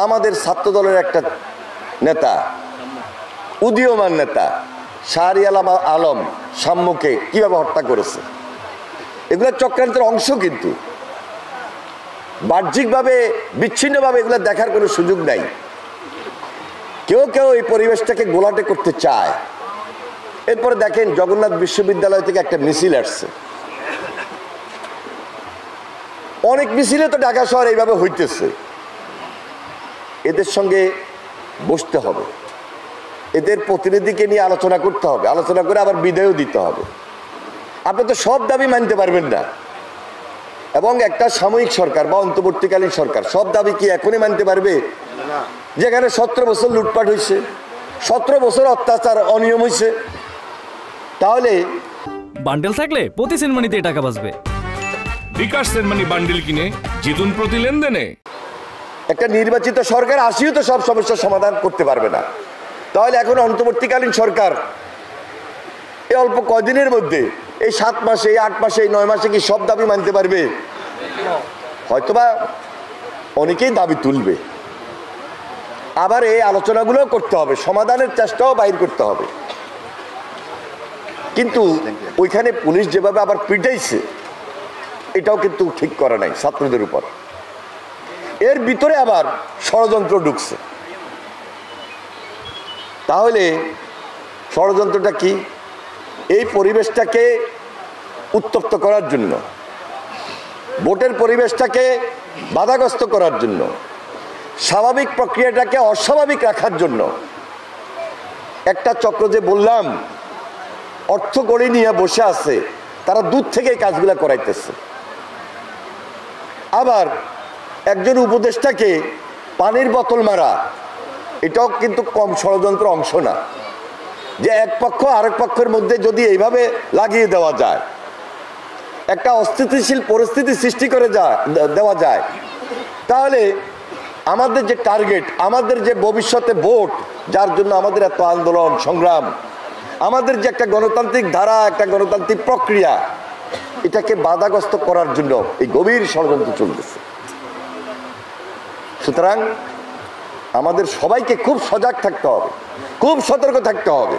আমাদের ছাত্র দলের একটা নেতা, উদীয়মান নেতা শাহরিয়ার আলম সাম্যকে কিভাবে হত্যা করেছে, এগুলো চক্রান্তের অংশ। কিন্তু বাহ্যিকভাবে বিচ্ছিন্নভাবে এগুলো দেখার কোনো সুযোগ নাই। কেউ কেউ এই পরিবেশটাকে গোলাটে করতে চায়। এরপরে দেখেন জগন্নাথ বিশ্ববিদ্যালয় থেকে একটা মিছিল আসছে, অনেক মিছিলে তো ঢাকা শহর এইভাবে হইতেছে। এদের সঙ্গে বসতে হবে, এদের প্রতিনিধিকে নিয়ে আলোচনা করতে হবে, আলোচনা করে আবার বিদায়ও দিতে হবে। আপনি তো সব দাবি মানতে পারবেন না, এবং একটা সাময়িক সরকার বা অন্তর্বর্তীকালীন সরকার সব দাবি কি এখনই মানতে পারবে? যেখানে 17 বছর লুটপাট হয়েছে, 17 বছর অত্যাচার অনিয়ম হয়েছে, তাহলে বান্ডেল থাকলে প্রতি সেনমানিতে টাকা বাঁচবে। বিকাশ সেনমানি বান্ডেল কিনে জিতুন প্রতি লেনদেনে। একটা নির্বাচিত সরকার আসিও তো সব সমস্যার সমাধান করতে পারবে না। তাহলে এখন অন্তর্বর্তীকালীন সরকার এই অল্প কদিনের মধ্যে, এই 7 মাসে, এই 8 মাসে, এই 9 মাসে কি সব দাবি মানতে পারবে? হয়তোবা অনেকেই দাবি তুলবে। আবার এই আলোচনাগুলো করতে হবে, সমাধানের চেষ্টাও বাইর করতে হবে। কিন্তু ওইখানে পুলিশ যেভাবে আবার পিটাইছে, এটাও কিন্তু ঠিক করা নাই ছাত্রদের উপর। এর ভিতরে আবার ষড়যন্ত্র ঢুকছে। তাহলে ষড়যন্ত্রটা কি? এই পরিবেশটাকে উত্তপ্ত করার জন্য, ভোটের পরিবেশটাকে বাধাগ্রস্ত করার জন্য, স্বাভাবিক প্রক্রিয়াটাকে অস্বাভাবিক রাখার জন্য একটা চক্র, যে বললাম অর্থ কড়ি নিয়ে বসে আছে, তারা দূর থেকে এই কাজগুলো করাইতেছে। আবার একজন উপদেষ্টাকে পানির বোতল মারা, এটাও কিন্তু কম ষড়যন্ত্র অংশ না। যে এক পক্ষ আরেক পক্ষের মধ্যে যদি এইভাবে লাগিয়ে দেওয়া যায়, একটা অস্থিতিশীল পরিস্থিতি সৃষ্টি করে দেওয়া যায়, তাহলে আমাদের যে টার্গেট, আমাদের যে ভবিষ্যতে ভোট, যার জন্য আমাদের এত আন্দোলন সংগ্রাম, আমাদের যে একটা গণতান্ত্রিক ধারা, একটা গণতান্ত্রিক প্রক্রিয়া, এটাকে বাধাগ্রস্ত করার জন্য এই গভীর ষড়যন্ত্র চলতেছে। সুতরাং আমাদের সবাইকে খুব সজাগ থাকতে হবে, খুব সতর্ক থাকতে হবে।